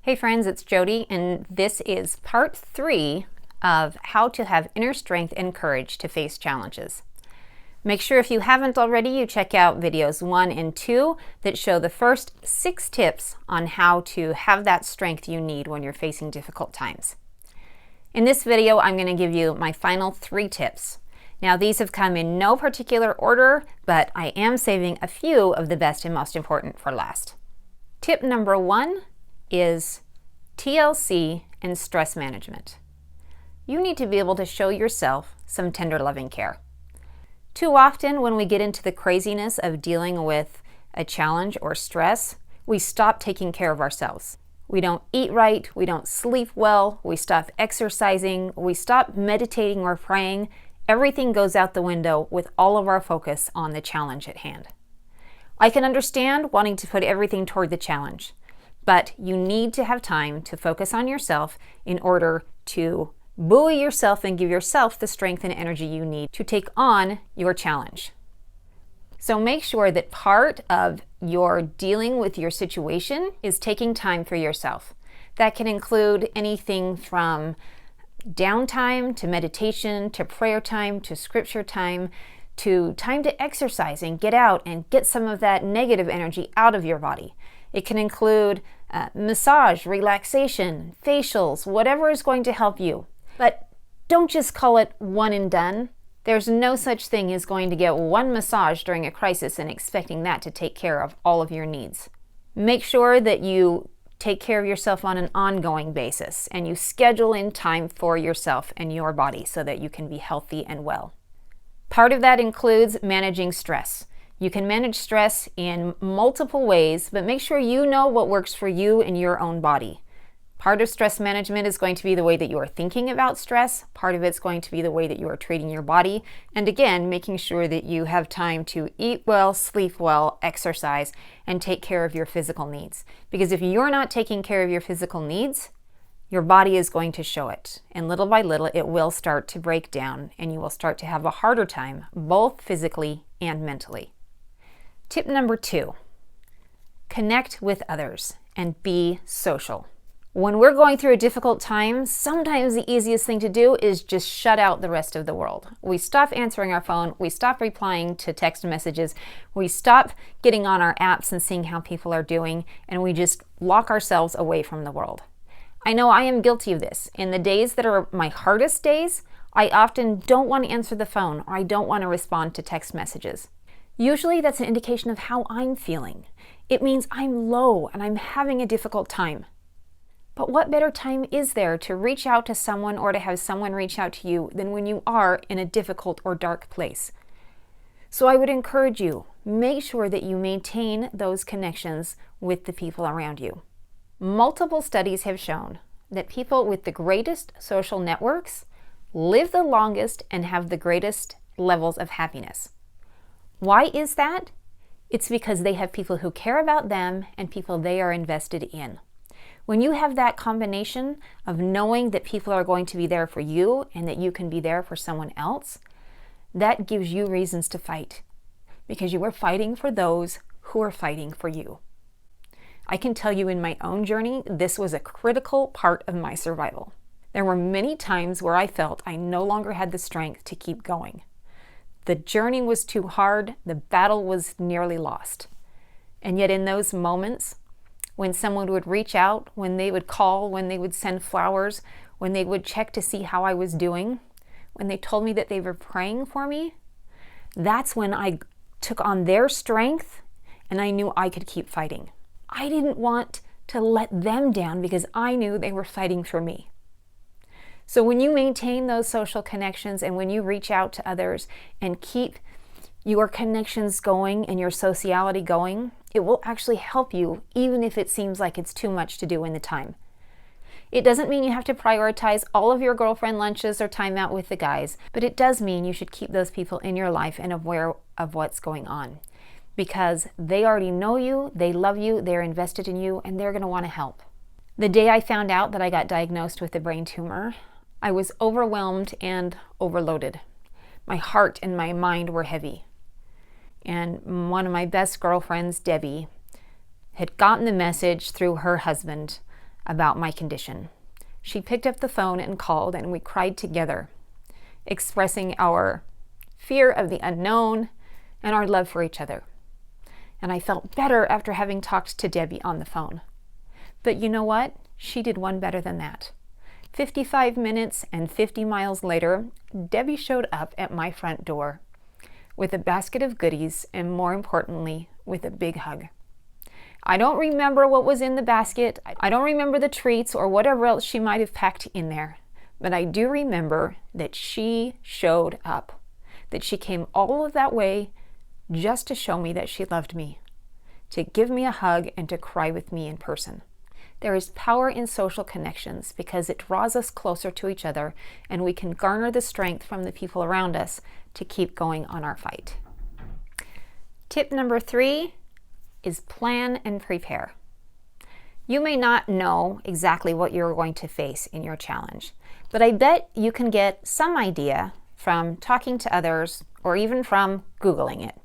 Hey friends, it's Jodi, and this is part 3 of how to have inner strength and courage to face challenges. Make sure if you haven't already, you check out videos 1 and 2 that show the first 6 tips on how to have that strength you need when you're facing difficult times. In this video, I'm going to give you my final 3 tips. Now, these have come in no particular order, but I am saving a few of the best and most important for last. Tip number 1 is TLC and Stress Management. You need to be able to show yourself some tender loving care. Too often when we get into the craziness of dealing with a challenge or stress, we stop taking care of ourselves. We don't eat right, we don't sleep well, we stop exercising, we stop meditating or praying. Everything goes out the window with all of our focus on the challenge at hand. I can understand wanting to put everything toward the challenge, but you need to have time to focus on yourself in order to buoy yourself and give yourself the strength and energy you need to take on your challenge. So make sure that part of your dealing with your situation is taking time for yourself. That can include anything from downtime to meditation to prayer time to scripture time to time to exercise and get out and get some of that negative energy out of your body. It can include massage, relaxation, facials, whatever is going to help you. But don't just call it one and done. There's no such thing as going to get one massage during a crisis and expecting that to take care of all of your needs. Make sure that you take care of yourself on an ongoing basis and you schedule in time for yourself and your body so that you can be healthy and well. Part of that includes managing stress. You can manage stress in multiple ways, but make sure you know what works for you and your own body. Part of stress management is going to be the way that you are thinking about stress. Part of it's going to be the way that you are treating your body. And again, making sure that you have time to eat well, sleep well, exercise, and take care of your physical needs. Because if you're not taking care of your physical needs, your body is going to show it. And little by little, it will start to break down and you will start to have a harder time, both physically and mentally. Tip number 2, connect with others and be social. When we're going through a difficult time, sometimes the easiest thing to do is just shut out the rest of the world. We stop answering our phone, we stop replying to text messages, we stop getting on our apps and seeing how people are doing, and we just lock ourselves away from the world. I know I am guilty of this. In the days that are my hardest days, I often don't want to answer the phone or I don't want to respond to text messages. Usually that's an indication of how I'm feeling. It means I'm low and I'm having a difficult time. But what better time is there to reach out to someone or to have someone reach out to you than when you are in a difficult or dark place? So I would encourage you, make sure that you maintain those connections with the people around you. Multiple studies have shown that people with the greatest social networks live the longest and have the greatest levels of happiness. Why is that? It's because they have people who care about them and people they are invested in. When you have that combination of knowing that people are going to be there for you and that you can be there for someone else, that gives you reasons to fight because you are fighting for those who are fighting for you. I can tell you in my own journey, this was a critical part of my survival. There were many times where I felt I no longer had the strength to keep going. The journey was too hard, the battle was nearly lost. And yet in those moments, when someone would reach out, when they would call, when they would send flowers, when they would check to see how I was doing, when they told me that they were praying for me, that's when I took on their strength and I knew I could keep fighting. I didn't want to let them down because I knew they were fighting for me. So when you maintain those social connections and when you reach out to others and keep your connections going and your sociality going, it will actually help you even if it seems like it's too much to do in the time. It doesn't mean you have to prioritize all of your girlfriend lunches or time out with the guys, but it does mean you should keep those people in your life and aware of what's going on because they already know you, they love you, they're invested in you, and they're going to want to help. The day I found out that I got diagnosed with a brain tumor, I was overwhelmed and overloaded. My heart and my mind were heavy. And one of my best girlfriends, Debbie, had gotten the message through her husband about my condition. She picked up the phone and called, and we cried together, expressing our fear of the unknown and our love for each other. And I felt better after having talked to Debbie on the phone. But you know what? She did one better than that. 55 minutes and 50 miles later, Debbie showed up at my front door with a basket of goodies and, more importantly, with a big hug. I don't remember what was in the basket. I don't remember the treats or whatever else she might have packed in there. But I do remember that she showed up, that she came all of that way just to show me that she loved me, to give me a hug and to cry with me in person. There is power in social connections because it draws us closer to each other, and we can garner the strength from the people around us to keep going on our fight. Tip number 3 is plan and prepare. You may not know exactly what you're going to face in your challenge, but I bet you can get some idea from talking to others or even from Googling it.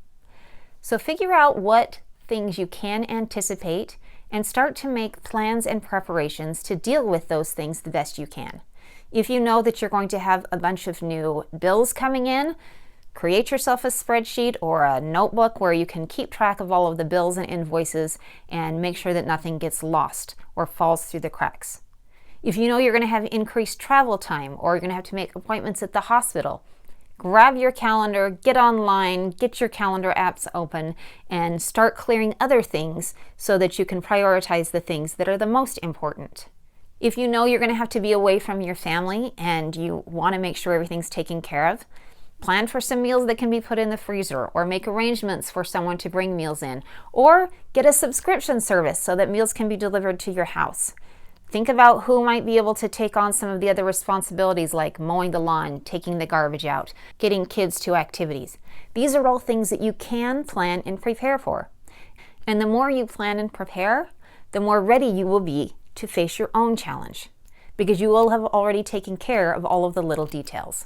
So figure out what things you can anticipate and start to make plans and preparations to deal with those things the best you can. If you know that you're going to have a bunch of new bills coming in, create yourself a spreadsheet or a notebook where you can keep track of all of the bills and invoices and make sure that nothing gets lost or falls through the cracks. If you know you're going to have increased travel time or you're going to have to make appointments at the hospital, grab your calendar, get online, get your calendar apps open, and start clearing other things so that you can prioritize the things that are the most important. If you know you're going to have to be away from your family and you want to make sure everything's taken care of, plan for some meals that can be put in the freezer, or make arrangements for someone to bring meals in, or get a subscription service so that meals can be delivered to your house. Think about who might be able to take on some of the other responsibilities like mowing the lawn, taking the garbage out, getting kids to activities. These are all things that you can plan and prepare for. And the more you plan and prepare, the more ready you will be to face your own challenge, because you will have already taken care of all of the little details.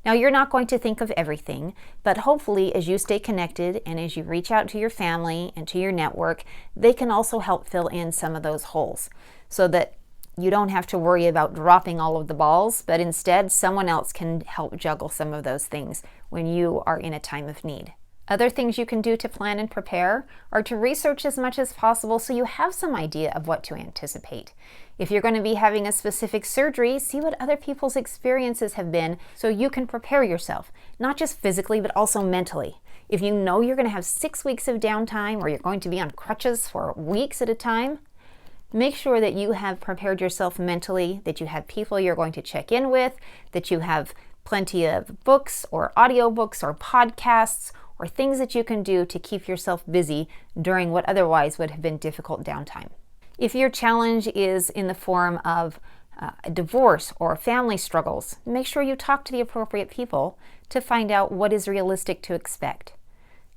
Now, you're not going to think of everything, but hopefully as you stay connected and as you reach out to your family and to your network, they can also help fill in some of those holes so that you don't have to worry about dropping all of the balls, but instead someone else can help juggle some of those things when you are in a time of need. Other things you can do to plan and prepare are to research as much as possible so you have some idea of what to anticipate. If you're going to be having a specific surgery, see what other people's experiences have been so you can prepare yourself, not just physically, but also mentally. If you know you're going to have 6 weeks of downtime or you're going to be on crutches for weeks at a time, make sure that you have prepared yourself mentally, that you have people you're going to check in with, that you have plenty of books or audiobooks or podcasts or things that you can do to keep yourself busy during what otherwise would have been difficult downtime. If your challenge is in the form of a divorce or family struggles, make sure you talk to the appropriate people to find out what is realistic to expect.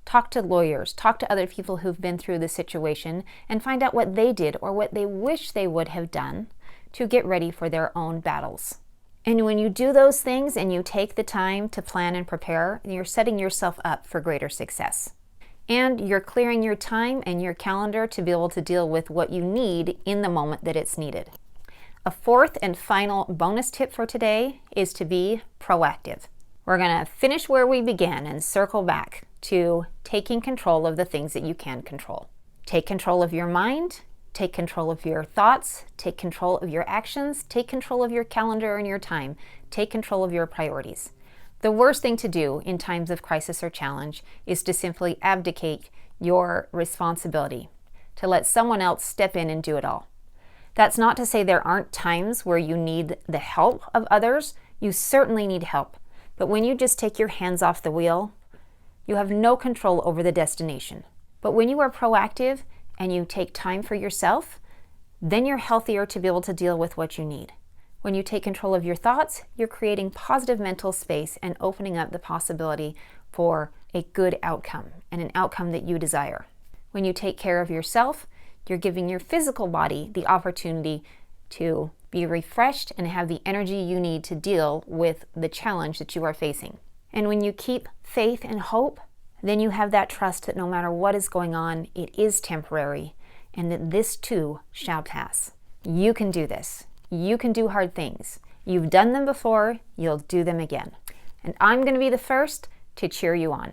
Talk to lawyers, talk to other people who've been through the situation, and find out what they did or what they wish they would have done to get ready for their own battles. And when you do those things and you take the time to plan and prepare, you're setting yourself up for greater success. And you're clearing your time and your calendar to be able to deal with what you need in the moment that it's needed. A fourth and final bonus tip for today is to be proactive. We're going to finish where we began and circle back to taking control of the things that you can control. Take control of your mind, take control of your thoughts, take control of your actions, take control of your calendar and your time, take control of your priorities. The worst thing to do in times of crisis or challenge is to simply abdicate your responsibility, to let someone else step in and do it all. That's not to say there aren't times where you need the help of others. You certainly need help. But when you just take your hands off the wheel, you have no control over the destination. But when you are proactive and you take time for yourself, then you're healthier to be able to deal with what you need. When you take control of your thoughts, you're creating positive mental space and opening up the possibility for a good outcome and an outcome that you desire. When you take care of yourself, you're giving your physical body the opportunity to be refreshed and have the energy you need to deal with the challenge that you are facing. And when you keep faith and hope, then you have that trust that no matter what is going on, it is temporary and that this too shall pass. You can do this. You can do hard things. You've done them before, you'll do them again. And I'm going to be the first to cheer you on.